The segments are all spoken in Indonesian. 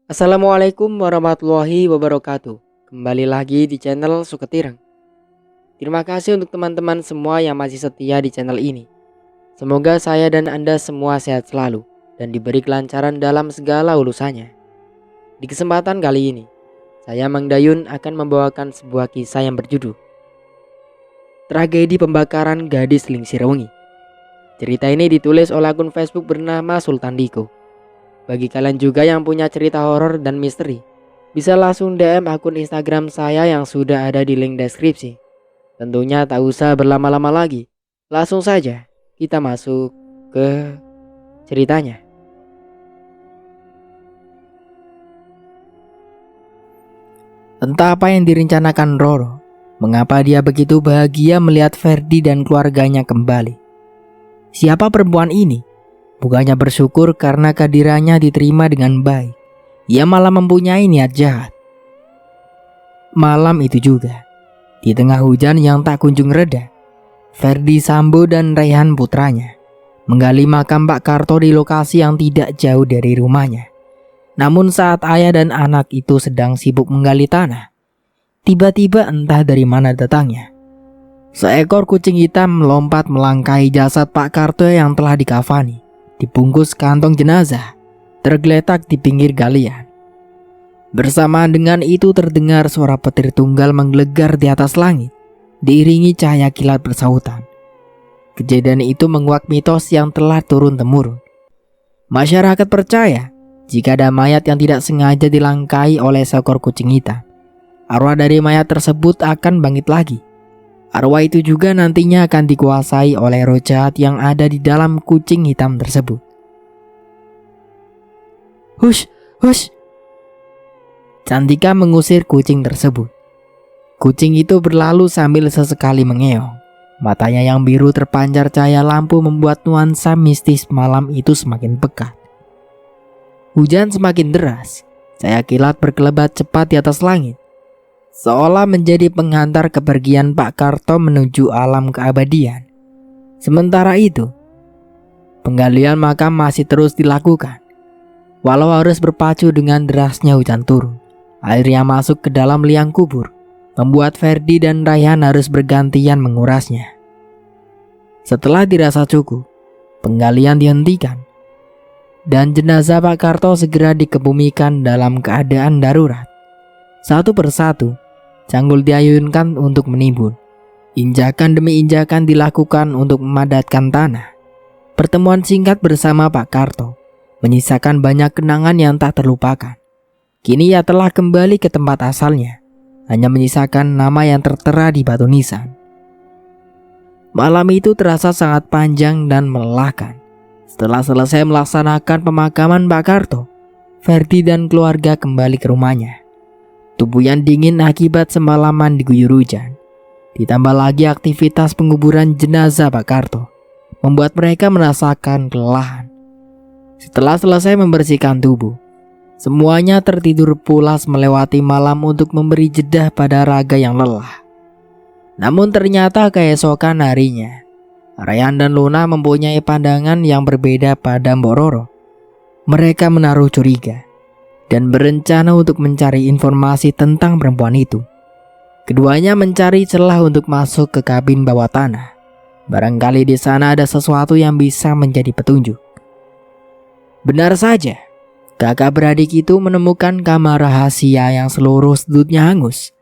Assalamualaikum warahmatullahi wabarakatuh. Kembali lagi di channel Suketirang. Terima kasih untuk teman-teman semua yang masih setia di channel ini. Semoga saya dan Anda semua sehat selalu dan diberi kelancaran dalam segala urusannya. Di kesempatan kali ini, saya Mang Dayun akan membawakan sebuah kisah yang berjudul Tragedi Pembakaran Gadis Lingsir Wengi. Cerita ini ditulis oleh akun Facebook bernama Sultan Diko. Bagi kalian juga yang punya cerita horor dan misteri, bisa langsung DM akun Instagram saya yang sudah ada di link deskripsi. Tentunya tak usah berlama-lama lagi. Langsung saja kita masuk ke ceritanya. Entah apa yang direncanakan Roro, mengapa dia begitu bahagia melihat Ferdi dan keluarganya kembali. Siapa perempuan ini? Bukannya bersyukur karena kehadirannya diterima dengan baik, ia malah mempunyai niat jahat. Malam itu juga, di tengah hujan yang tak kunjung reda, Ferdi Sambo dan Raihan putranya menggali makam Pak Karto di lokasi yang tidak jauh dari rumahnya. Namun saat ayah dan anak itu sedang sibuk menggali tanah, tiba-tiba entah dari mana datangnya, seekor kucing hitam melompat melangkahi jasad Pak Karto yang telah dikafani, dibungkus kantong jenazah, tergeletak di pinggir galian. Bersamaan dengan itu terdengar suara petir tunggal menggelegar di atas langit, diiringi cahaya kilat bersautan. Kejadian itu menguak mitos yang telah turun-temurun. Masyarakat percaya, jika ada mayat yang tidak sengaja dilangkahi oleh seekor kucing hitam, arwah dari mayat tersebut akan bangkit lagi. Arwah itu juga nantinya akan dikuasai oleh roh jahat yang ada di dalam kucing hitam tersebut. Hush, hush! Cantika mengusir kucing tersebut. Kucing itu berlalu sambil sesekali mengeong. Matanya yang biru terpancar cahaya lampu membuat nuansa mistis malam itu semakin pekat. Hujan semakin deras, cahaya kilat berkelebat cepat di atas langit, seolah menjadi penghantar kepergian Pak Karto menuju alam keabadian. Sementara itu, penggalian makam masih terus dilakukan. Walau harus berpacu dengan derasnya hujan turun, air yang masuk ke dalam liang kubur membuat Ferdi dan Raihan harus bergantian mengurasnya. Setelah dirasa cukup, penggalian dihentikan dan jenazah Pak Karto segera dikebumikan dalam keadaan darurat. Satu persatu, canggul diayunkan untuk menimbun. Injakan demi injakan dilakukan untuk memadatkan tanah. Pertemuan singkat bersama Pak Karto menyisakan banyak kenangan yang tak terlupakan. Kini ia telah kembali ke tempat asalnya, hanya menyisakan nama yang tertera di batu nisan. Malam itu terasa sangat panjang dan melelahkan. Setelah selesai melaksanakan pemakaman Pak Karto, Ferdi dan keluarga kembali ke rumahnya. Tubuh yang dingin akibat semalaman diguyur hujan, ditambah lagi aktivitas penguburan jenazah Pak Karto, membuat mereka merasakan kelelahan. Setelah selesai membersihkan tubuh, semuanya tertidur pulas melewati malam untuk memberi jeda pada raga yang lelah. Namun ternyata keesokan harinya, Raihan dan Luna mempunyai pandangan yang berbeda pada Mbok Roro. Mereka menaruh curiga dan berencana untuk mencari informasi tentang perempuan itu. Keduanya mencari celah untuk masuk ke kabin bawah tanah. Barangkali di sana ada sesuatu yang bisa menjadi petunjuk. Benar saja, kakak beradik itu menemukan kamar rahasia yang seluruh sudutnya hangus.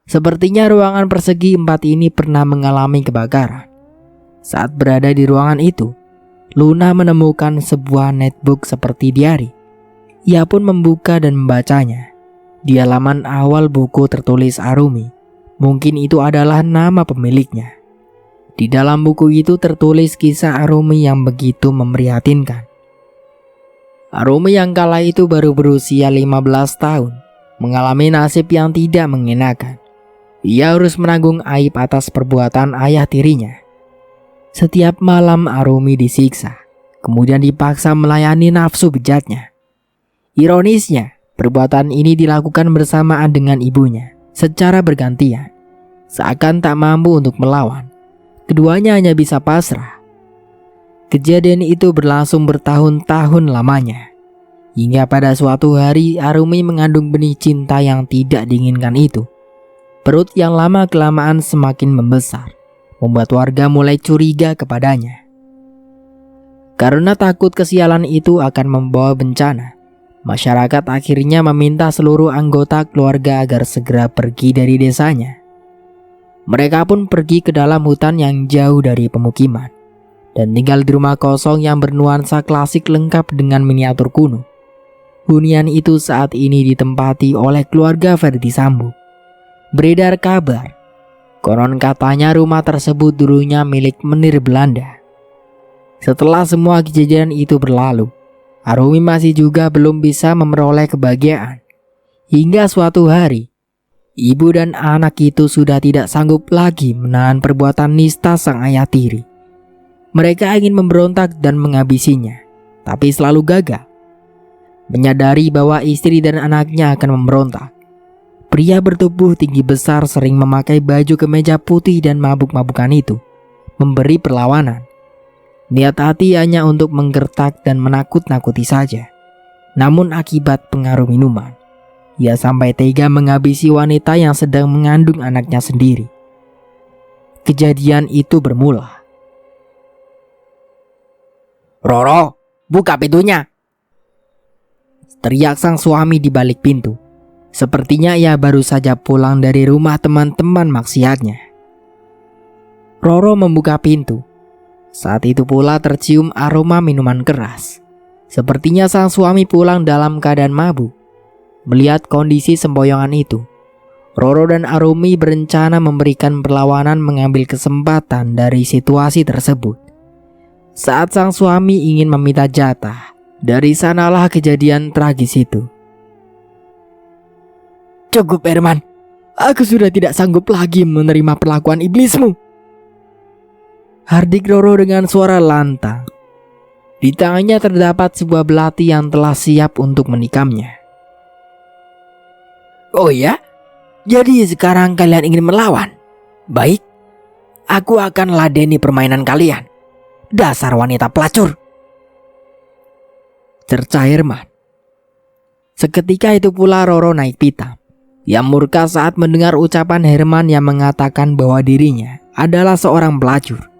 Sepertinya ruangan persegi 4 ini pernah mengalami kebakaran. Saat berada di ruangan itu, Luna menemukan sebuah netbook seperti diari. Ia pun membuka dan membacanya. Di halaman awal buku tertulis Arumi. Mungkin itu adalah nama pemiliknya. Di dalam buku itu tertulis kisah Arumi yang begitu memprihatinkan. Arumi yang kala itu baru berusia 15 tahun, mengalami nasib yang tidak mengenakan. Ia harus menanggung aib atas perbuatan ayah tirinya. Setiap malam Arumi disiksa, kemudian dipaksa melayani nafsu bejatnya. Ironisnya, perbuatan ini dilakukan bersamaan dengan ibunya, secara bergantian. Seakan tak mampu untuk melawan, keduanya hanya bisa pasrah. Kejadian itu berlangsung bertahun-tahun lamanya. Hingga pada suatu hari Arumi mengandung benih cinta yang tidak diinginkan itu. Perut yang lama-kelamaan semakin membesar, membuat warga mulai curiga kepadanya. Karena takut kesialan itu akan membawa bencana, masyarakat akhirnya meminta seluruh anggota keluarga agar segera pergi dari desanya. Mereka pun pergi ke dalam hutan yang jauh dari pemukiman dan tinggal di rumah kosong yang bernuansa klasik lengkap dengan miniatur kuno. Hunian itu saat ini ditempati oleh keluarga Ferdi Sambo. Beredar kabar, konon katanya rumah tersebut dulunya milik menir Belanda. Setelah semua kejadian itu berlalu, Arumi masih juga belum bisa memperoleh kebahagiaan. Hingga suatu hari, ibu dan anak itu sudah tidak sanggup lagi menahan perbuatan nista sang ayah tiri. Mereka ingin memberontak dan menghabisinya, tapi selalu gagal. Menyadari bahwa istri dan anaknya akan memberontak, pria bertubuh tinggi besar sering memakai baju kemeja putih dan mabuk-mabukan itu memberi perlawanan. Niat hati hanya untuk menggertak dan menakut-nakuti saja. Namun akibat pengaruh minuman, ia sampai tega menghabisi wanita yang sedang mengandung anaknya sendiri. Kejadian itu bermula. "Roro, buka pintunya!" teriak sang suami di balik pintu. Sepertinya ia baru saja pulang dari rumah teman-teman maksiatnya. Roro membuka pintu. Saat itu pula tercium aroma minuman keras. Sepertinya sang suami pulang dalam keadaan mabuk. Melihat kondisi sempoyongan itu, Roro dan Arumi berencana memberikan perlawanan mengambil kesempatan dari situasi tersebut. Saat sang suami ingin meminta jatah, dari sanalah kejadian tragis itu. "Cukup Herman, aku sudah tidak sanggup lagi menerima perlakuan iblismu," hardik Roro dengan suara lantang. Di tangannya terdapat sebuah belati yang telah siap untuk menikamnya. "Oh ya? Jadi sekarang kalian ingin melawan? Baik, aku akan ladeni permainan kalian. Dasar wanita pelacur," cerca Herman. Seketika itu pula Roro naik pitam. Ia murka saat mendengar ucapan Herman yang mengatakan bahwa dirinya adalah seorang pelacur.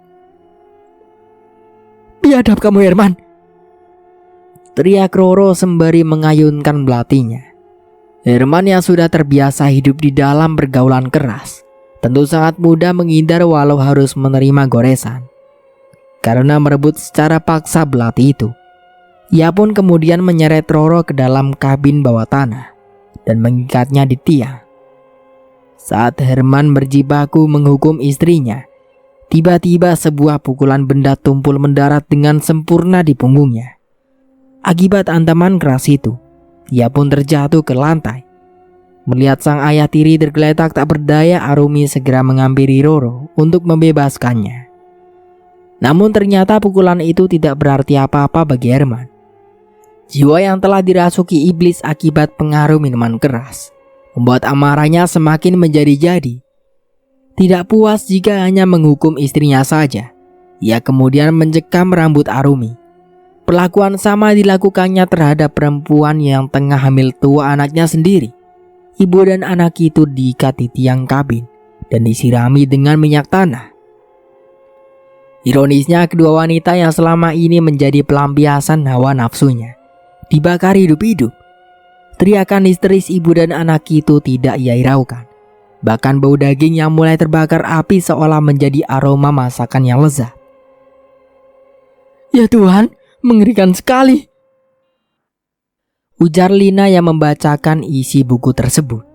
"Biadab kamu Herman!" teriak Roro sembari mengayunkan belatinya. Herman yang sudah terbiasa hidup di dalam pergaulan keras, tentu sangat mudah menghindar walau harus menerima goresan. Karena merebut secara paksa belati itu, ia pun kemudian menyeret Roro ke dalam kabin bawah tanah dan mengikatnya di tiang. Saat Herman berjibaku menghukum istrinya, tiba-tiba sebuah pukulan benda tumpul mendarat dengan sempurna di punggungnya. Akibat ancaman keras itu, ia pun terjatuh ke lantai. Melihat sang ayah tiri tergeletak tak berdaya, Arumi segera menghampiri Roro untuk membebaskannya. Namun ternyata pukulan itu tidak berarti apa-apa bagi Herman. Jiwa yang telah dirasuki iblis akibat pengaruh minuman keras membuat amarahnya semakin menjadi-jadi. Tidak puas jika hanya menghukum istrinya saja, ia kemudian mencekam rambut Arumi. Perlakuan sama dilakukannya terhadap perempuan yang tengah hamil tua anaknya sendiri. Ibu dan anak itu diikat di tiang kabin dan disirami dengan minyak tanah. Ironisnya, kedua wanita yang selama ini menjadi pelampiasan hawa nafsunya dibakar hidup-hidup. Teriakan histeris ibu dan anak itu tidak ia hiraukan. Bahkan bau daging yang mulai terbakar api seolah menjadi aroma masakan yang lezat. "Ya Tuhan, mengerikan sekali," ujar Lina yang membacakan isi buku tersebut.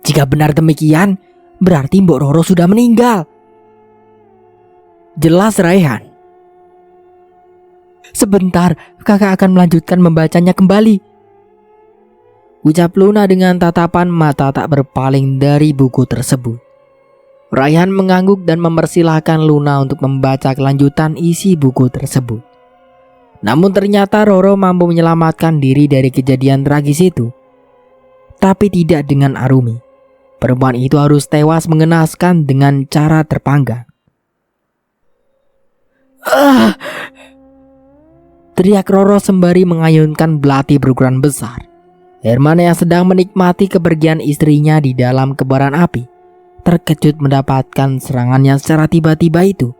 "Jika benar demikian, berarti Mbok Roro sudah meninggal," jelas Raihan. "Sebentar, kakak akan melanjutkan membacanya kembali," ucap Luna dengan tatapan mata tak berpaling dari buku tersebut. Raihan mengangguk dan mempersilahkan Luna untuk membaca kelanjutan isi buku tersebut. Namun ternyata Roro mampu menyelamatkan diri dari kejadian tragis itu. Tapi tidak dengan Arumi. Perempuan itu harus tewas mengenaskan dengan cara terpanggang. teriak Roro sembari mengayunkan belati berukuran besar. Herman yang sedang menikmati kepergian istrinya di dalam kebaran api terkejut mendapatkan serangannya secara tiba-tiba itu.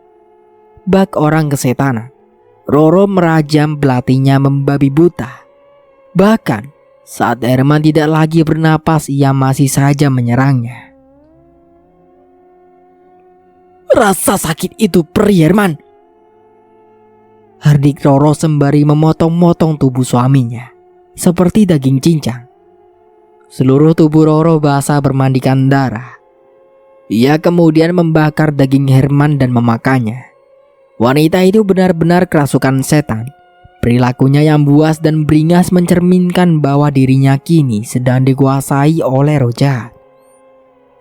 Bak orang kesetanan, Roro merajam belatinya membabi buta. Bahkan saat Herman tidak lagi bernapas, ia masih saja menyerangnya. "Rasa sakit itu perih, Herman," hardik Roro sembari memotong-motong tubuh suaminya seperti daging cincang. Seluruh tubuh Roro basah bermandikan darah. Ia kemudian membakar daging Herman dan memakannya. Wanita itu benar-benar kerasukan setan. Perilakunya yang buas dan beringas mencerminkan bahwa dirinya kini sedang dikuasai oleh roh jahat.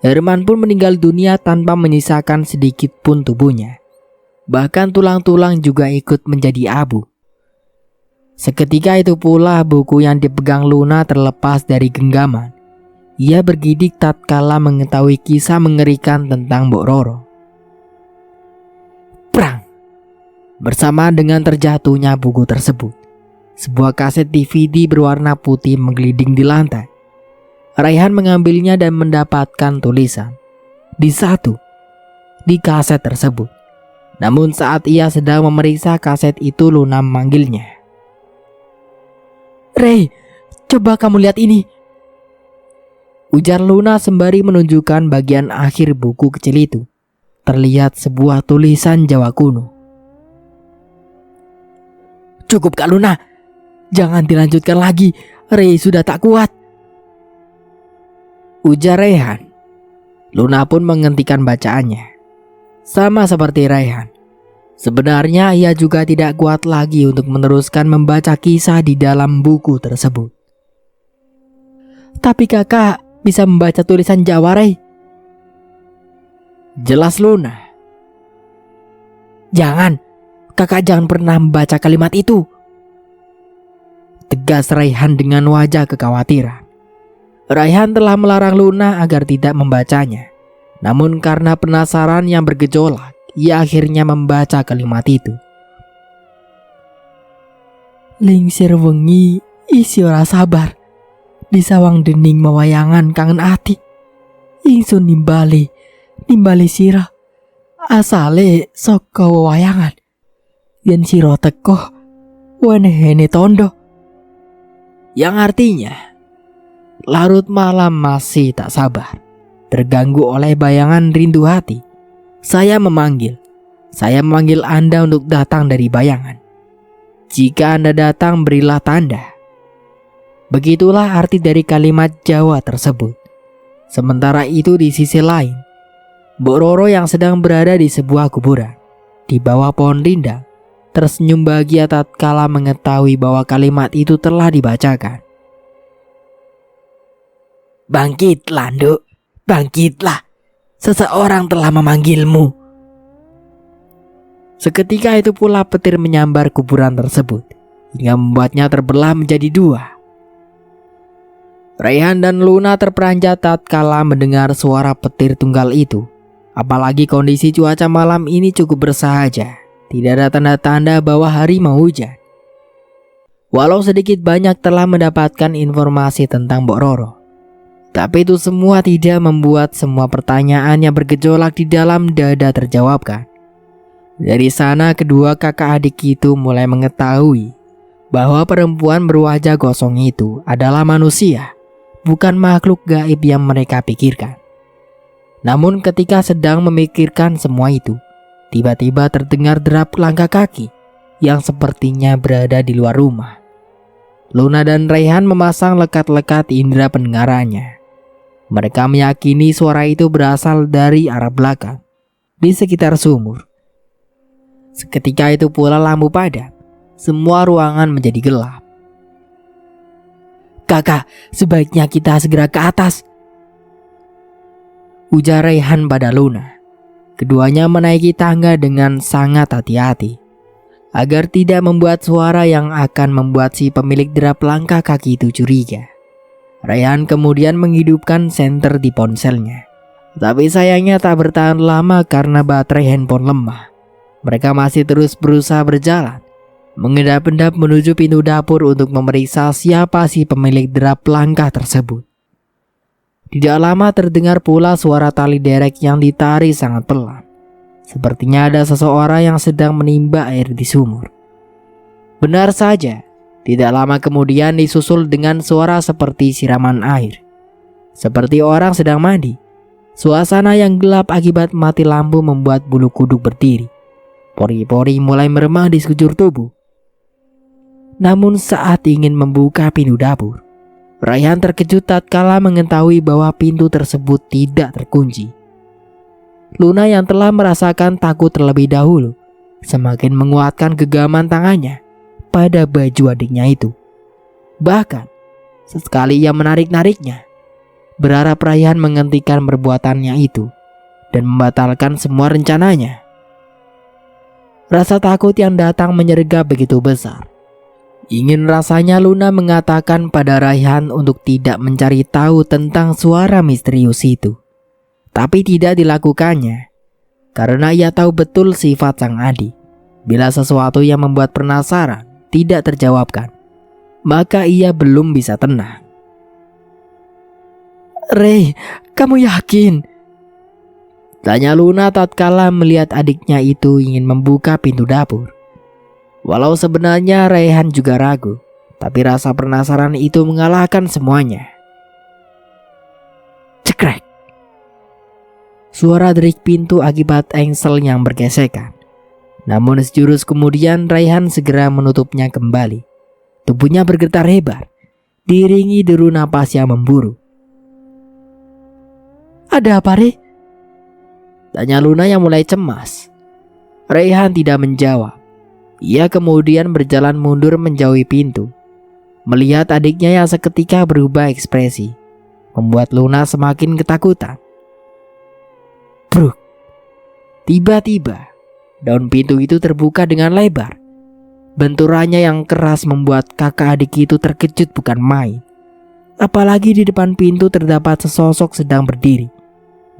Herman pun meninggal dunia tanpa menyisakan sedikit pun tubuhnya. Bahkan tulang-tulang juga ikut menjadi abu. Seketika itu pula buku yang dipegang Luna terlepas dari genggaman. Ia bergidik tatkala mengetahui kisah mengerikan tentang Mbok Roro. Prang! Bersama dengan terjatuhnya buku tersebut, sebuah kaset DVD berwarna putih menggelinding di lantai. Raihan mengambilnya dan mendapatkan tulisan di kaset tersebut. Namun saat ia sedang memeriksa kaset itu, Luna memanggilnya. "Ray, coba kamu lihat ini," ujar Luna sembari menunjukkan bagian akhir buku kecil itu. Terlihat sebuah tulisan Jawa kuno. "Cukup Kak Luna, jangan dilanjutkan lagi, Ray sudah tak kuat," ujar Raihan. Luna pun menghentikan bacaannya. Sama seperti Raihan, sebenarnya ia juga tidak kuat lagi untuk meneruskan membaca kisah di dalam buku tersebut. "Tapi kakak bisa membaca tulisan Jawa, Ray," jelas Luna. Kakak jangan pernah membaca kalimat itu," tegas Raihan dengan wajah kekhawatiran. Raihan telah melarang Luna agar tidak membacanya. Namun karena penasaran yang bergejolak, ia akhirnya membaca kalimat itu. "Lingsir wengi isi ora sabar, di sawang dening mewayangan kangen ati. Ingsun nimbali sirah, asale saka wewayangan. Yen sira teko, wenehene tondo." Yang artinya, larut malam masih tak sabar, terganggu oleh bayangan rindu hati. Saya memanggil Anda untuk datang dari bayangan. Jika Anda datang, berilah tanda. Begitulah arti dari kalimat Jawa tersebut. Sementara itu di sisi lain, Mbok Roro yang sedang berada di sebuah kuburan di bawah pohon rindang tersenyum bahagia tatkala mengetahui bahwa kalimat itu telah dibacakan. "Bangkitlah, Nduk. Bangkitlah, seseorang telah memanggilmu." Seketika itu pula petir menyambar kuburan tersebut hingga membuatnya terbelah menjadi dua. Raihan dan Luna terperanjat tatkala mendengar suara petir tunggal itu. Apalagi kondisi cuaca malam ini cukup bersahaja, tidak ada tanda-tanda bahwa hari mau hujan. Walau sedikit banyak telah mendapatkan informasi tentang Mbok Roro, tapi itu semua tidak membuat semua pertanyaan yang bergejolak di dalam dada terjawabkan. Dari sana kedua kakak adik itu mulai mengetahui bahwa perempuan berwajah gosong itu adalah manusia, bukan makhluk gaib yang mereka pikirkan. Namun ketika sedang memikirkan semua itu, tiba-tiba terdengar derap langkah kaki yang sepertinya berada di luar rumah. Luna dan Raihan memasang lekat-lekat indera pendengarannya. Mereka meyakini suara itu berasal dari arah belakang, di sekitar sumur. Seketika itu pula lampu padam, semua ruangan menjadi gelap. "Kakak, sebaiknya kita segera ke atas," ujar Raihan pada Luna. Keduanya menaiki tangga dengan sangat hati-hati, agar tidak membuat suara yang akan membuat si pemilik derap langkah kaki itu curiga. Raihan kemudian menghidupkan senter di ponselnya. Tapi sayangnya tak bertahan lama karena baterai handphone lemah. Mereka masih terus berusaha berjalan, mengendap-endap menuju pintu dapur untuk memeriksa siapa si pemilik derap langkah tersebut. Tidak lama terdengar pula suara tali derek yang ditarik sangat pelan. Sepertinya ada seseorang yang sedang menimba air di sumur. Benar saja, tidak lama kemudian disusul dengan suara seperti siraman air. Seperti orang sedang mandi. Suasana yang gelap akibat mati lampu membuat bulu kuduk berdiri. Pori-pori mulai meremah di sekujur tubuh. Namun saat ingin membuka pintu dapur, Raihan terkejut tatkala mengetahui bahwa pintu tersebut tidak terkunci. Luna yang telah merasakan takut terlebih dahulu semakin menguatkan genggaman tangannya pada baju adiknya itu. Bahkan sesekali ia menarik-nariknya, berharap Raihan menghentikan perbuatannya itu dan membatalkan semua rencananya. Rasa takut yang datang menyergap begitu besar. Ingin rasanya Luna mengatakan pada Raihan untuk tidak mencari tahu tentang suara misterius itu. Tapi tidak dilakukannya, karena ia tahu betul sifat sang adik. Bila sesuatu yang membuat penasaran tidak terjawabkan, maka ia belum bisa tenang. "Rey, kamu yakin?" tanya Luna tatkala melihat adiknya itu ingin membuka pintu dapur. Walau sebenarnya Raihan juga ragu, tapi rasa penasaran itu mengalahkan semuanya. Cekrek. Suara derik pintu akibat engsel yang bergesekan. Namun sejurus kemudian Raihan segera menutupnya kembali. Tubuhnya bergetar hebat, diiringi deru napas yang memburu. "Ada apa, Rey?" tanya Luna yang mulai cemas. Raihan tidak menjawab. Ia kemudian berjalan mundur menjauhi pintu. Melihat adiknya yang seketika berubah ekspresi, membuat Luna semakin ketakutan. Bruk. Tiba-tiba, daun pintu itu terbuka dengan lebar. Benturannya yang keras membuat kakak adik itu terkejut bukan main. Apalagi di depan pintu terdapat sesosok sedang berdiri.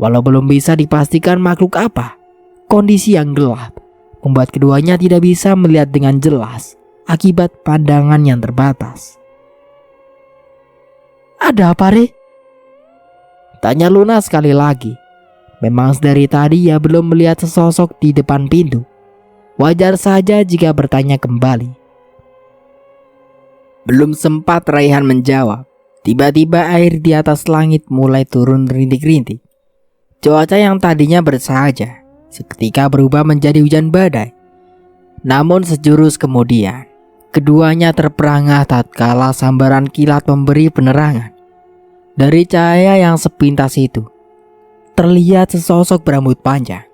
Walau belum bisa dipastikan makhluk apa, kondisi yang gelap membuat keduanya tidak bisa melihat dengan jelas akibat pandangan yang terbatas. "Ada apa, Rey?" tanya Luna sekali lagi. Memang dari tadi ia belum melihat sesosok di depan pintu. Wajar saja jika bertanya kembali. Belum sempat Raihan menjawab, tiba-tiba air di atas langit mulai turun rintik-rintik. Cuaca yang tadinya bersahaja seketika berubah menjadi hujan badai. Namun sejurus kemudian, keduanya terperangah tatkala sambaran kilat memberi penerangan. Dari cahaya yang sepintas itu, terlihat sesosok berambut panjang,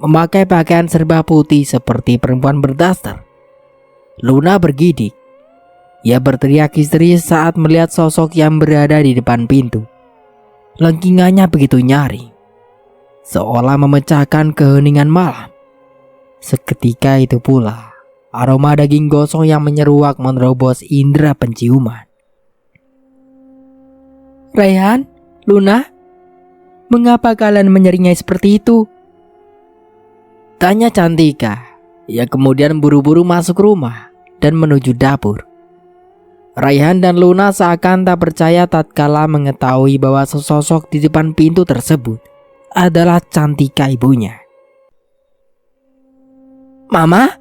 memakai pakaian serba putih seperti perempuan berdaster. Luna bergidik. Ia berteriak histeris saat melihat sosok yang berada di depan pintu. Lengkingannya begitu nyaring, seolah memecahkan keheningan malam. Seketika itu pula, aroma daging gosong yang menyeruak menerobos indera penciuman. "Raihan, Luna, mengapa kalian menyeringai seperti itu?" tanya Cantika. Ia kemudian buru-buru masuk rumah dan menuju dapur. Raihan dan Luna seakan tak percaya tatkala mengetahui bahwa sesosok di depan pintu tersebut adalah Cantika ibunya. "Mama?"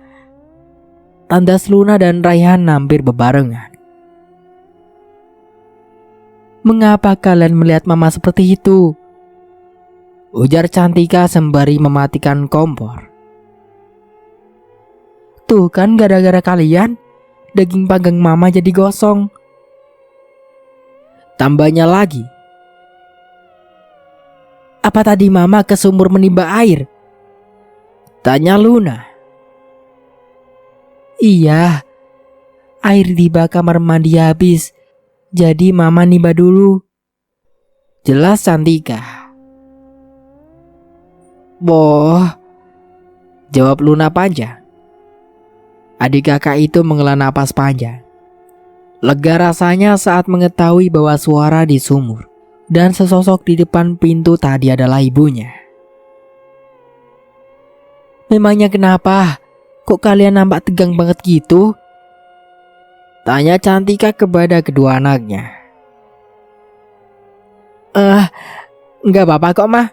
tandas Luna dan Raihan hampir bebarengan. "Mengapa kalian melihat Mama seperti itu?" ujar Cantika sembari mematikan kompor. "Tuh kan gara-gara kalian, daging panggang Mama jadi gosong." Tambahnya lagi, "Apa tadi Mama ke sumur menimba air?" tanya Luna. "Iya, air di bak kamar mandi habis, jadi Mama nimba dulu," jelas Cantika. "Boh," jawab Luna panjang. Adik kakak itu menghela napas panjang. Lega rasanya saat mengetahui bahwa suara di sumur dan sesosok di depan pintu tadi adalah ibunya. "Memangnya kenapa? Kok kalian nampak tegang banget gitu?" Tanya Cantika kepada kedua anaknya. Enggak apa-apa kok, Mah.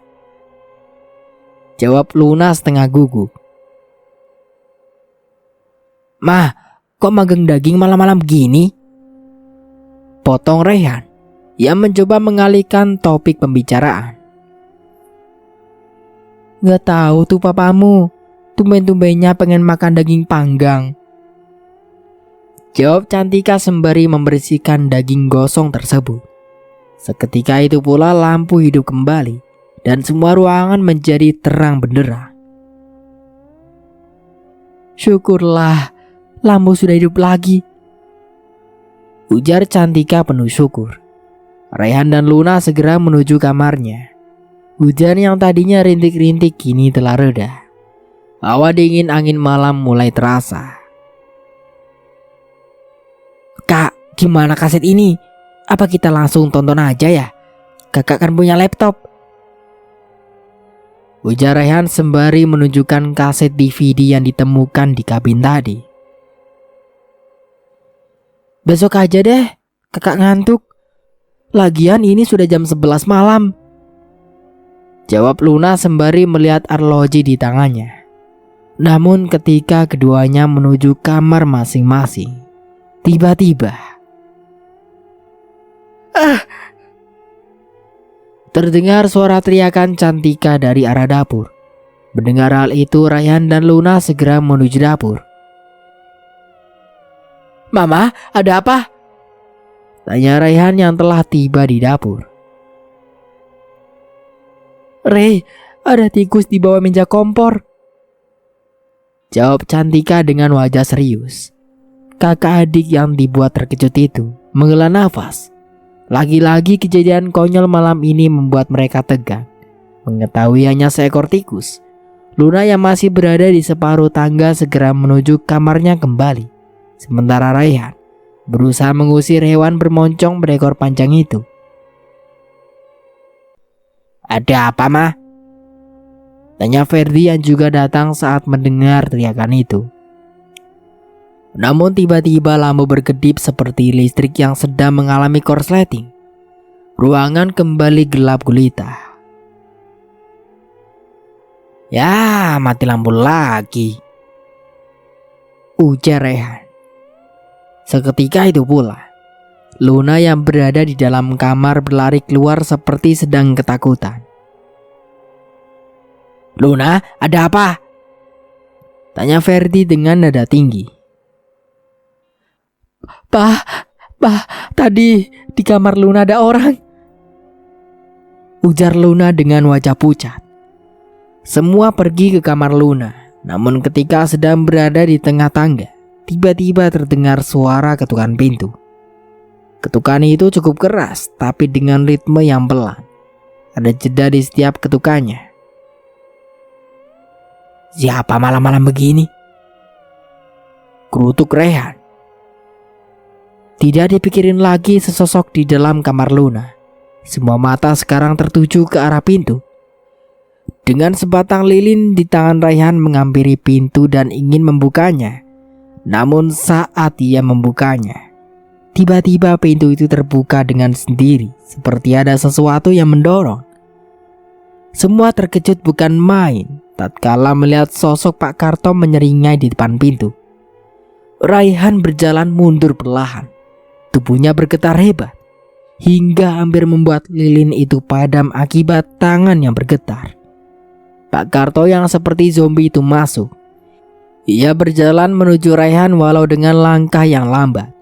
Jawab Luna setengah gugup. Mah, kok magang daging malam-malam begini? Potong Rayhan. Ia mencoba mengalihkan topik pembicaraan. Gak tahu tuh papamu. Tumben-tumbennya pengen makan daging panggang. Jawab Cantika sembari membersihkan daging gosong tersebut. Seketika itu pula lampu hidup kembali dan semua ruangan menjadi terang benderang. Syukurlah, lampu sudah hidup lagi, ujar Cantika penuh syukur. Rayhan dan Luna segera menuju kamarnya. Hujan yang tadinya rintik-rintik kini telah reda. Hawa dingin angin malam mulai terasa. Kak, gimana kaset ini? Apa kita langsung tonton aja ya? Kakak kan punya laptop. Ujar Rayhan sembari menunjukkan kaset DVD yang ditemukan di kabin tadi. Besok aja deh, kakak ngantuk. Lagian ini sudah jam 11 malam. Jawab Luna sembari melihat arloji di tangannya. Namun ketika keduanya menuju kamar masing-masing, tiba-tiba terdengar suara teriakan Cantika dari arah dapur. Mendengar hal itu, Rayhan dan Luna segera menuju dapur. Mama, ada apa? Tanya Rayhan yang telah tiba di dapur. Ray, ada tikus di bawah meja kompor. Jawab Cantika dengan wajah serius. Kakak adik yang dibuat terkejut itu menghela nafas. Lagi-lagi kejadian konyol malam ini membuat mereka tegang. Mengetahui hanya seekor tikus, Luna yang masih berada di separuh tangga segera menuju kamarnya kembali. Sementara Rayhan berusaha mengusir hewan bermoncong berekor panjang itu. Ada apa, Mah? Tanya Ferdi yang juga datang saat mendengar teriakan itu. Namun tiba-tiba lampu berkedip seperti listrik yang sedang mengalami korsleting. Ruangan kembali gelap gulita. Ya, mati lampu lagi, ujar Rayhan. Seketika itu pula, Luna yang berada di dalam kamar berlari keluar seperti sedang ketakutan. Luna, ada apa? Tanya Ferdi dengan nada tinggi. Pak, tadi di kamar Luna ada orang, ujar Luna dengan wajah pucat. Semua pergi ke kamar Luna, namun ketika sedang berada di tengah tangga, tiba-tiba terdengar suara ketukan pintu. Ketukan itu cukup keras, tapi dengan ritme yang pelan. Ada jeda di setiap ketukannya. Siapa malam-malam begini? Kerutuk Rayhan. Tidak dipikirin lagi sesosok di dalam kamar Luna. Semua mata sekarang tertuju ke arah pintu. Dengan sebatang lilin di tangan, Rayhan menghampiri pintu dan ingin membukanya. Namun saat ia membukanya, tiba-tiba pintu itu terbuka dengan sendiri, seperti ada sesuatu yang mendorong. Semua terkejut bukan main tatkala melihat sosok Pak Karto menyeringai di depan pintu. Rayhan berjalan mundur perlahan. Tubuhnya bergetar hebat, hingga hampir membuat lilin itu padam akibat tangan yang bergetar. Pak Karto yang seperti zombie itu masuk. Ia berjalan menuju Rayhan walau dengan langkah yang lambat.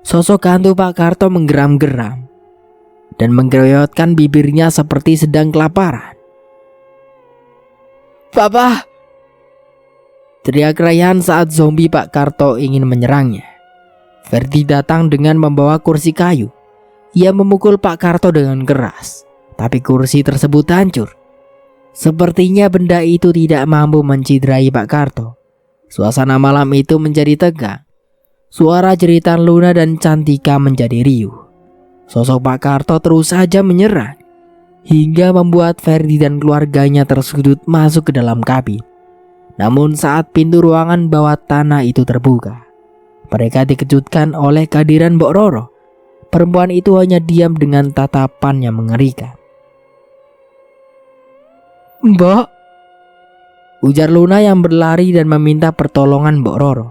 Sosok hantu Pak Karto menggeram-geram dan menggeroyotkan bibirnya seperti sedang kelaparan. Papa! Teriak Rayhan saat zombie Pak Karto ingin menyerangnya. Ferdi datang dengan membawa kursi kayu. Ia memukul Pak Karto dengan keras, tapi kursi tersebut hancur. Sepertinya benda itu tidak mampu menciderai Pak Karto. Suasana malam itu menjadi tegang. Suara jeritan Luna dan Cantika menjadi riuh. Sosok Pak Karto terus saja menyerang, hingga membuat Ferdi dan keluarganya tersudut masuk ke dalam kabin. Namun saat pintu ruangan bawah tanah itu terbuka, mereka dikejutkan oleh kehadiran Mbok Roro. Perempuan itu hanya diam dengan tatapan yang mengerikan. "Mbok," ujar Luna yang berlari dan meminta pertolongan Mbok Roro.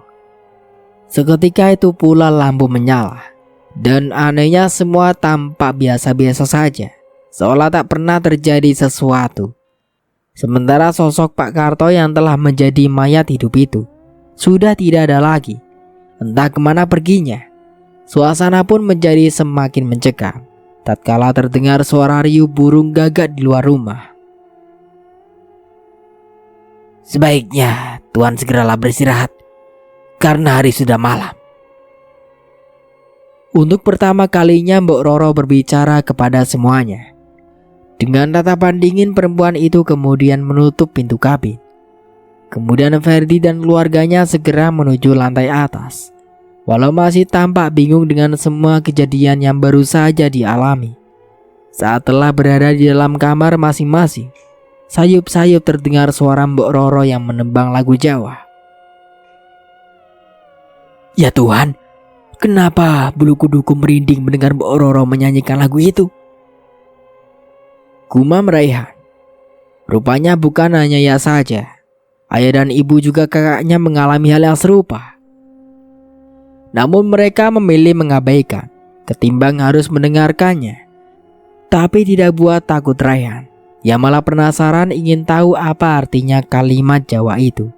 Seketika itu pula lampu menyala, dan anehnya semua tampak biasa-biasa saja, seolah tak pernah terjadi sesuatu. Sementara sosok Pak Karto yang telah menjadi mayat hidup itu sudah tidak ada lagi. Entah kemana perginya. Suasana pun menjadi semakin mencekam tatkala terdengar suara riuh burung gagak di luar rumah. "Sebaiknya Tuan segeralah beristirahat, karena hari sudah malam." Untuk pertama kalinya Mbok Roro berbicara kepada semuanya. Dengan tatapan dingin perempuan itu kemudian menutup pintu kabin. Kemudian Ferdi dan keluarganya segera menuju lantai atas. Walau masih tampak bingung dengan semua kejadian yang baru saja dialami. Saat telah berada di dalam kamar masing-masing, sayup-sayup terdengar suara Mbok Roro yang menembang lagu Jawa. "Ya Tuhan, kenapa bulu kuduku merinding mendengar Mbok Roro menyanyikan lagu itu?" gumam Raihan. Rupanya bukan hanya ia saja. Ayah dan ibu juga kakaknya mengalami hal yang serupa. Namun mereka memilih mengabaikan ketimbang harus mendengarkannya. Tapi tidak buat takut Raihan, yang malah penasaran ingin tahu apa artinya kalimat Jawa itu.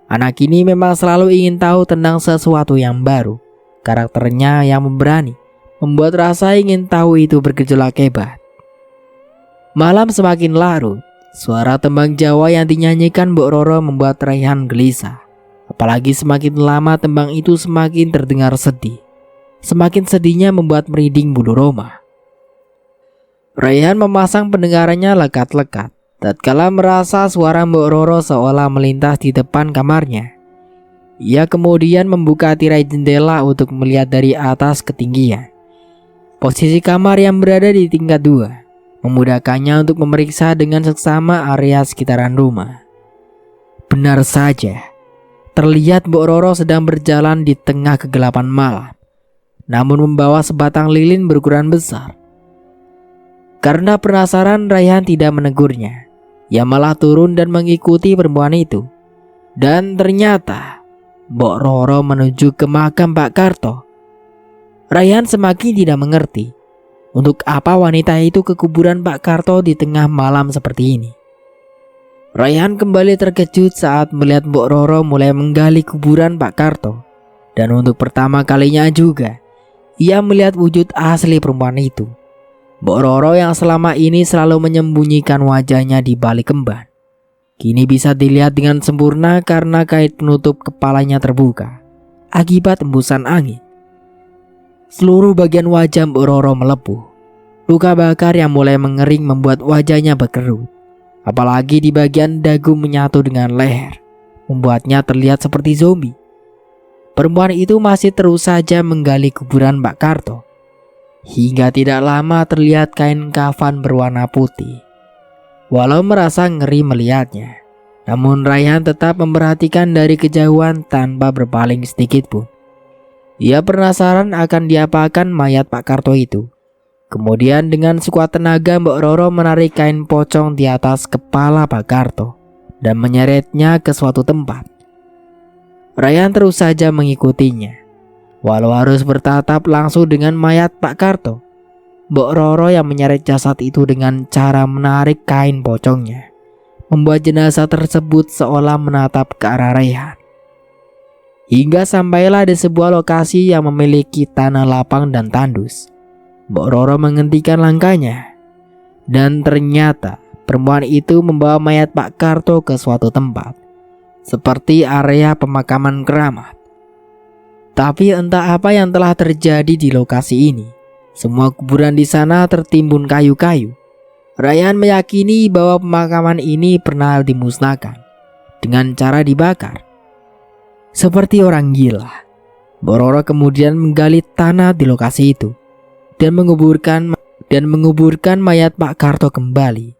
Anak ini memang selalu ingin tahu tentang sesuatu yang baru. Karakternya yang memberani membuat rasa ingin tahu itu bergejolak hebat. Malam semakin larut. Suara tembang Jawa yang dinyanyikan Mbok Roro membuat Raihan gelisah. Apalagi semakin lama tembang itu semakin terdengar sedih. Semakin sedihnya membuat merinding bulu roma. Raihan memasang pendengarannya lekat-lekat tatkala merasa suara Mbok Roro seolah melintas di depan kamarnya. Ia kemudian membuka tirai jendela untuk melihat dari atas ketinggian. Posisi kamar yang berada di tingkat 2 memudahkannya untuk memeriksa dengan seksama area sekitaran rumah. Benar saja, terlihat Mbok Roro sedang berjalan di tengah kegelapan malam, namun membawa sebatang lilin berukuran besar. Karena penasaran, Raihan tidak menegurnya. Ia malah turun dan mengikuti perempuan itu. Dan ternyata Mbok Roro menuju ke makam Pak Karto. Raihan semakin tidak mengerti untuk apa wanita itu ke kuburan Pak Karto di tengah malam seperti ini. Raihan kembali terkejut saat melihat Mbok Roro mulai menggali kuburan Pak Karto. Dan untuk pertama kalinya juga, ia melihat wujud asli perempuan itu. Mbok Roro yang selama ini selalu menyembunyikan wajahnya di balik kemban, kini bisa dilihat dengan sempurna karena kait penutup kepalanya terbuka akibat embusan angin. Seluruh bagian wajah Mbok Roro melepuh. Luka bakar yang mulai mengering membuat wajahnya berkerut. Apalagi di bagian dagu menyatu dengan leher, membuatnya terlihat seperti zombie. Perempuan itu masih terus saja menggali kuburan Pak Karto. Hingga tidak lama terlihat kain kafan berwarna putih. Walau merasa ngeri melihatnya, namun Raihan tetap memperhatikan dari kejauhan tanpa berpaling sedikit pun. Ia penasaran akan diapakan mayat Pak Karto itu. Kemudian dengan sekuat tenaga Mbok Roro menarik kain pocong di atas kepala Pak Karto dan menyeretnya ke suatu tempat. Raihan terus saja mengikutinya. Walau harus bertatap langsung dengan mayat Pak Karto, Mbok Roro yang menyeret jasad itu dengan cara menarik kain pocongnya membuat jenazah tersebut seolah menatap ke arah Raihan. Hingga sampailah di sebuah lokasi yang memiliki tanah lapang dan tandus. Mbok Roro menghentikan langkahnya, dan ternyata perempuan itu membawa mayat Pak Karto ke suatu tempat, seperti area pemakaman keramat. Tapi entah apa yang telah terjadi di lokasi ini. Semua kuburan di sana tertimbun kayu-kayu. Raihan meyakini bahwa pemakaman ini pernah dimusnahkan dengan cara dibakar. Seperti orang gila, Mbok Roro kemudian menggali tanah di lokasi itu dan menguburkan mayat Pak Karto kembali.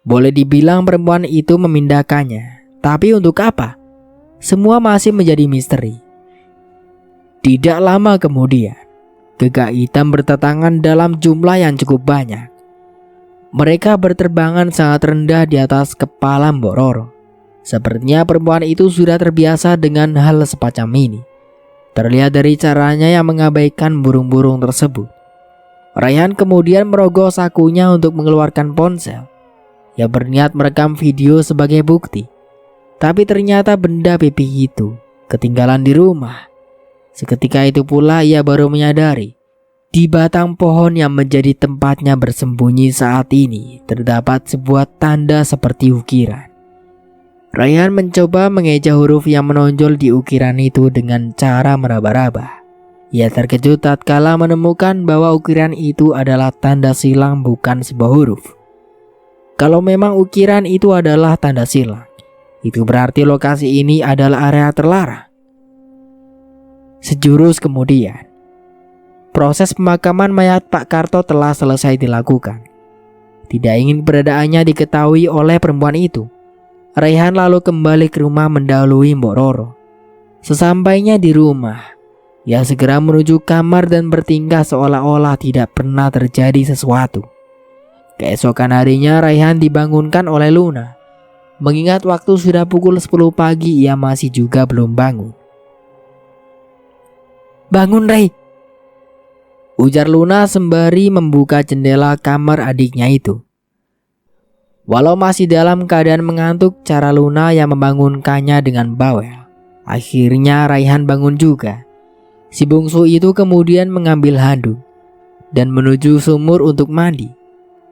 Boleh dibilang perempuan itu memindahkannya, tapi untuk apa? Semua masih menjadi misteri. Tidak lama kemudian, gegak hitam berdatangan dalam jumlah yang cukup banyak. Mereka berterbangan sangat rendah di atas kepala Mbok Roro. Sepertinya perempuan itu sudah terbiasa dengan hal semacam ini. Terlihat dari caranya yang mengabaikan burung-burung tersebut. Raihan kemudian merogoh sakunya untuk mengeluarkan ponsel. Ia berniat merekam video sebagai bukti. Tapi ternyata benda pipi itu ketinggalan di rumah. Seketika itu pula ia baru menyadari, di batang pohon yang menjadi tempatnya bersembunyi saat ini terdapat sebuah tanda seperti ukiran. Raihan mencoba mengeja huruf yang menonjol di ukiran itu dengan cara meraba-raba. Ia terkejut tatkala menemukan bahwa ukiran itu adalah tanda silang, bukan sebuah huruf. Kalau memang ukiran itu adalah tanda silang, itu berarti lokasi ini adalah area terlarang. Sejurus kemudian, proses pemakaman mayat Pak Karto telah selesai dilakukan. Tidak ingin keberadaannya diketahui oleh perempuan itu, Raihan lalu kembali ke rumah mendahului Mbok Roro. Sesampainya di rumah, ia segera menuju kamar dan bertingkah seolah-olah tidak pernah terjadi sesuatu. Keesokan harinya Raihan dibangunkan oleh Luna. Mengingat waktu sudah pukul 10 pagi, ia masih juga belum bangun. "Bangun, Rai," ujar Luna sembari membuka jendela kamar adiknya itu. Walau masih dalam keadaan mengantuk, cara Luna yang membangunkannya dengan bawel. Akhirnya Raihan bangun juga. Si bungsu itu kemudian mengambil handuk dan menuju sumur untuk mandi.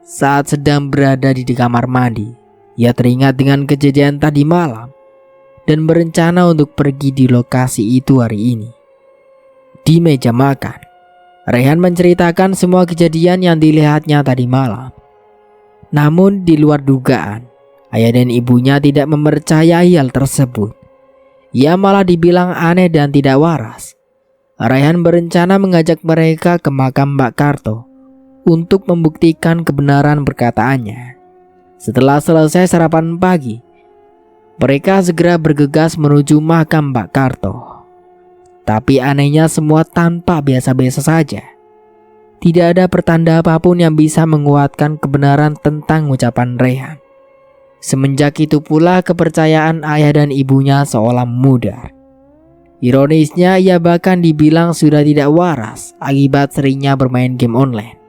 Saat sedang berada di kamar mandi, ia teringat dengan kejadian tadi malam dan berencana untuk pergi di lokasi itu hari ini. Di meja makan, Raihan menceritakan semua kejadian yang dilihatnya tadi malam. Namun di luar dugaan, ayah dan ibunya tidak mempercayai hal tersebut. Ia malah dibilang aneh dan tidak waras. Raihan berencana mengajak mereka ke makam Mbak Karto untuk membuktikan kebenaran perkataannya. Setelah selesai sarapan pagi, mereka segera bergegas menuju makam Mbak Karto. Tapi anehnya semua tampak biasa-biasa saja. Tidak ada pertanda apapun yang bisa menguatkan kebenaran tentang ucapan Raihan. Semenjak itu pula kepercayaan ayah dan ibunya seolah memudar. Ironisnya, ia bahkan dibilang sudah tidak waras akibat seringnya bermain game online.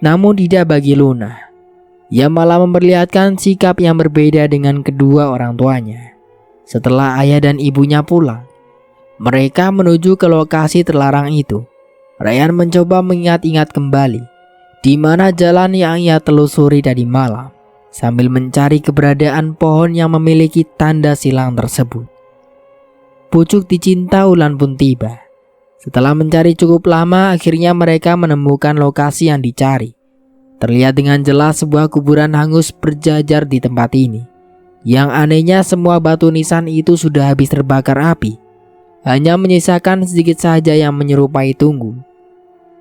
Namun tidak bagi Luna. Ia malah memperlihatkan sikap yang berbeda dengan kedua orang tuanya. Setelah ayah dan ibunya pulang, mereka menuju ke lokasi terlarang itu. Raihan mencoba mengingat-ingat kembali di mana jalan yang ia telusuri tadi malam, sambil mencari keberadaan pohon yang memiliki tanda silang tersebut. Pucuk dicinta ulan pun tiba. Setelah mencari cukup lama, akhirnya mereka menemukan lokasi yang dicari. Terlihat dengan jelas sebuah kuburan hangus berjajar di tempat ini. Yang anehnya semua batu nisan itu sudah habis terbakar api. Hanya menyisakan sedikit saja yang menyerupai tunggu.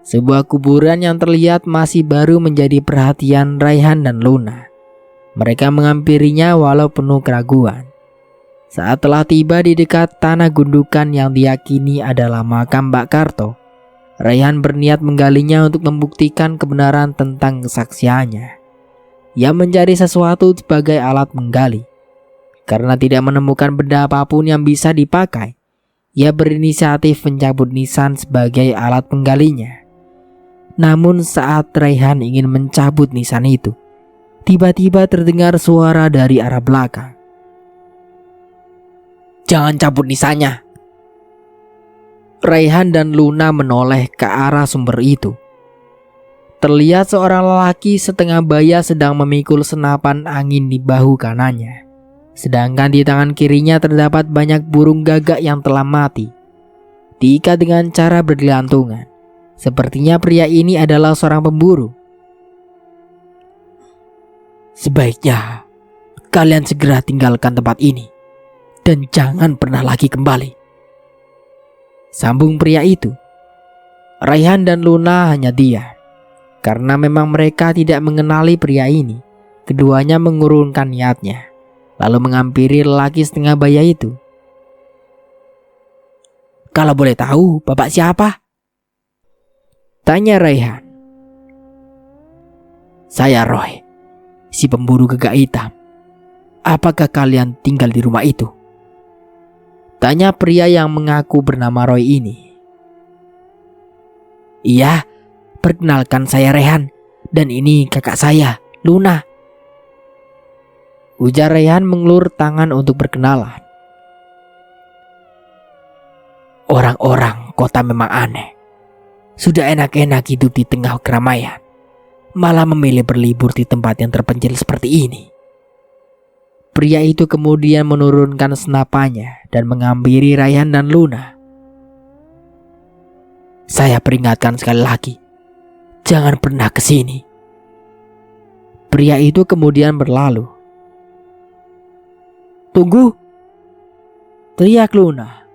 Sebuah kuburan yang terlihat masih baru menjadi perhatian Raihan dan Luna. Mereka menghampirinya walau penuh keraguan. Saat telah tiba di dekat tanah gundukan yang diyakini adalah makam Mbak Karto, Raihan berniat menggalinya untuk membuktikan kebenaran tentang kesaksiannya. Ia mencari sesuatu sebagai alat menggali. Karena tidak menemukan benda apapun yang bisa dipakai, ia berinisiatif mencabut nisan sebagai alat penggalinya. Namun saat Raihan ingin mencabut nisan itu, tiba-tiba terdengar suara dari arah belakang. "Jangan cabut nisannya." Raihan dan Luna menoleh ke arah sumber itu. Terlihat seorang lelaki setengah baya sedang memikul senapan angin di bahu kanannya. Sedangkan di tangan kirinya terdapat banyak burung gagak yang telah mati, diikat dengan cara bergelantungan. Sepertinya pria ini adalah seorang pemburu. "Sebaiknya kalian segera tinggalkan tempat ini dan jangan pernah lagi kembali," sambung pria itu. Raihan dan Luna hanya diam. Karena memang mereka tidak mengenali pria ini, keduanya mengurungkan niatnya, lalu menghampiri lelaki setengah baya itu. Kalau boleh tahu, Bapak siapa? Tanya Raihan. Saya Roy, si pemburu gegak hitam. Apakah kalian tinggal di rumah itu? Tanya pria yang mengaku bernama Roy ini. Iya, perkenalkan saya Rehan, dan ini kakak saya, Luna. Ujar Rehan mengelur tangan untuk berkenalan. Orang-orang kota memang aneh. Sudah enak-enak hidup di tengah keramaian, malah memilih berlibur di tempat yang terpencil seperti ini. Pria itu kemudian menurunkan senapannya dan menghampiri Raihan dan Luna. Saya peringatkan sekali lagi, jangan pernah ke sini. Pria itu kemudian berlalu. Tunggu! Teriak Luna.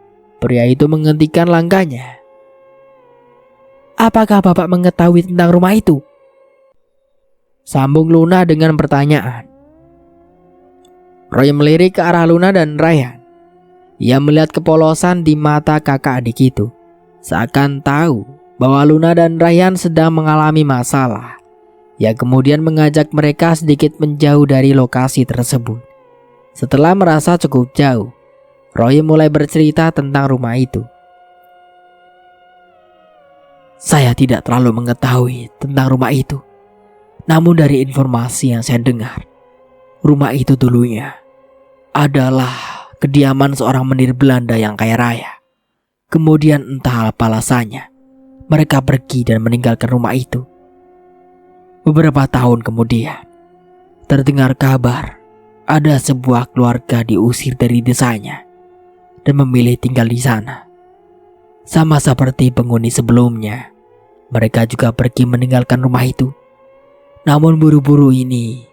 Pria itu menghentikan langkahnya. Apakah Bapak mengetahui tentang rumah itu? Sambung Luna dengan pertanyaan. Roy melirik ke arah Luna dan Raihan. Ia melihat kepolosan di mata kakak adik itu, seakan tahu bahwa Luna dan Raihan sedang mengalami masalah. Ia kemudian mengajak mereka sedikit menjauh dari lokasi tersebut. Setelah merasa cukup jauh, Roy mulai bercerita tentang rumah itu. Saya tidak terlalu mengetahui tentang rumah itu. Namun dari informasi yang saya dengar, rumah itu dulunya adalah kediaman seorang menir Belanda yang kaya raya. Kemudian entah apa alasannya, mereka pergi dan meninggalkan rumah itu. Beberapa tahun kemudian, terdengar kabar ada sebuah keluarga diusir dari desanya dan memilih tinggal di sana. Sama seperti penghuni sebelumnya, mereka juga pergi meninggalkan rumah itu. Namun buru-buru ini,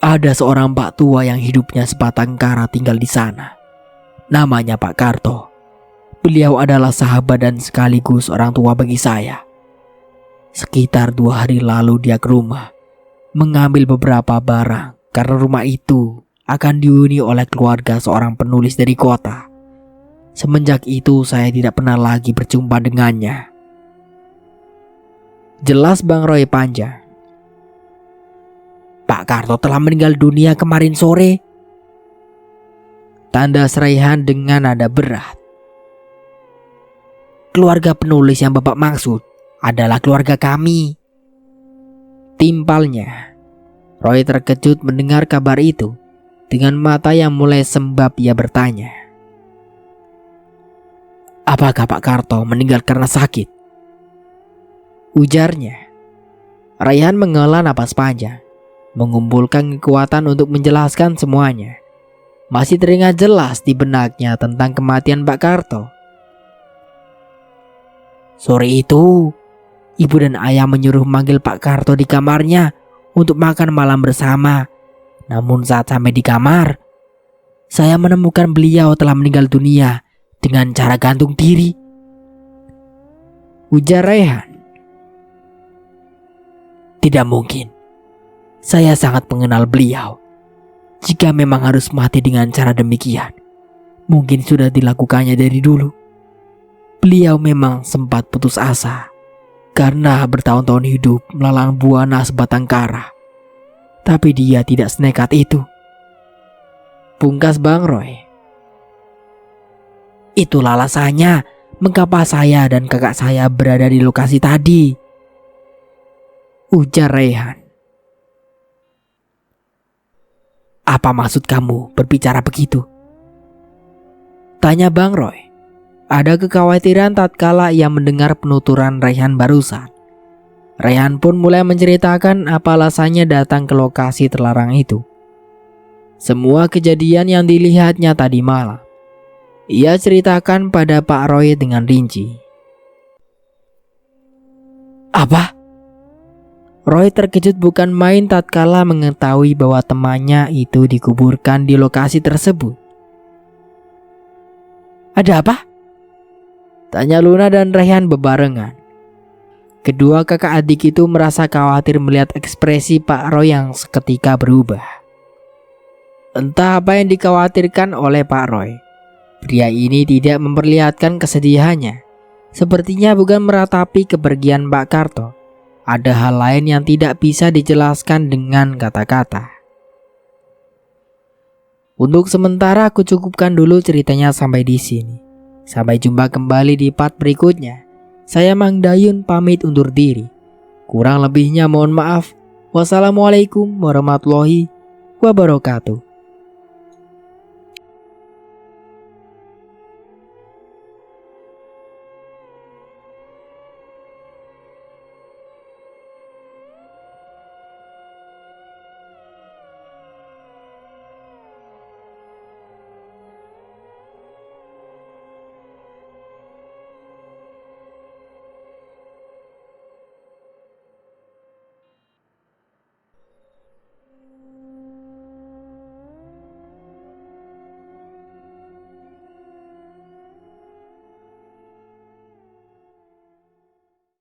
ada seorang Pak tua yang hidupnya sebatang kara tinggal di sana. Namanya Pak Karto. Beliau adalah sahabat dan sekaligus orang tua bagi saya. Sekitar 2 hari lalu dia ke rumah, mengambil beberapa barang karena rumah itu akan dihuni oleh keluarga seorang penulis dari kota. Semenjak itu saya tidak pernah lagi berjumpa dengannya. Jelas Bang Roy panjang. Pak Karto telah meninggal dunia kemarin sore. Tanda Raihan dengan nada berat. Keluarga penulis yang Bapak maksud adalah keluarga kami. Timpalnya. Roy terkejut mendengar kabar itu. Dengan mata yang mulai sembab ia bertanya. Apakah Pak Karto meninggal karena sakit? Ujarnya. Raihan menghela napas panjang, mengumpulkan kekuatan untuk menjelaskan semuanya. Masih teringat jelas di benaknya tentang kematian Pak Karto. Sore itu, ibu dan ayah menyuruh manggil Pak Karto di kamarnya untuk makan malam bersama. Namun saat sampai di kamar, saya menemukan beliau telah meninggal dunia dengan cara gantung diri. Ujar Raihan. Tidak mungkin. Saya sangat mengenal beliau. Jika memang harus mati dengan cara demikian, mungkin sudah dilakukannya dari dulu. Beliau memang sempat putus asa karena bertahun-tahun hidup melalang buana sebatang kara. Tapi dia tidak senekat itu. Pungkas Bang Roy. Itulah alasannya mengapa saya dan kakak saya berada di lokasi tadi. Ujar Raihan. Apa maksud kamu berbicara begitu? Tanya Bang Roy. Ada kekhawatiran tatkala ia mendengar penuturan Raihan barusan. Raihan pun mulai menceritakan apa alasannya datang ke lokasi terlarang itu. Semua kejadian yang dilihatnya tadi malam, ia ceritakan pada Pak Roy dengan rinci. Apa? Roy terkejut bukan main tatkala mengetahui bahwa temannya itu dikuburkan di lokasi tersebut. Ada apa? Tanya Luna dan Raihan bebarengan. Kedua kakak adik itu merasa khawatir melihat ekspresi Pak Roy yang seketika berubah. Entah apa yang dikhawatirkan oleh Pak Roy. Pria ini tidak memperlihatkan kesedihannya. Sepertinya bukan meratapi kepergian Pak Karto. Ada hal lain yang tidak bisa dijelaskan dengan kata-kata. Untuk sementara aku cukupkan dulu ceritanya sampai di sini. Sampai jumpa kembali di part berikutnya. Saya Mang Dayun pamit undur diri. Kurang lebihnya mohon maaf. Wassalamualaikum warahmatullahi wabarakatuh.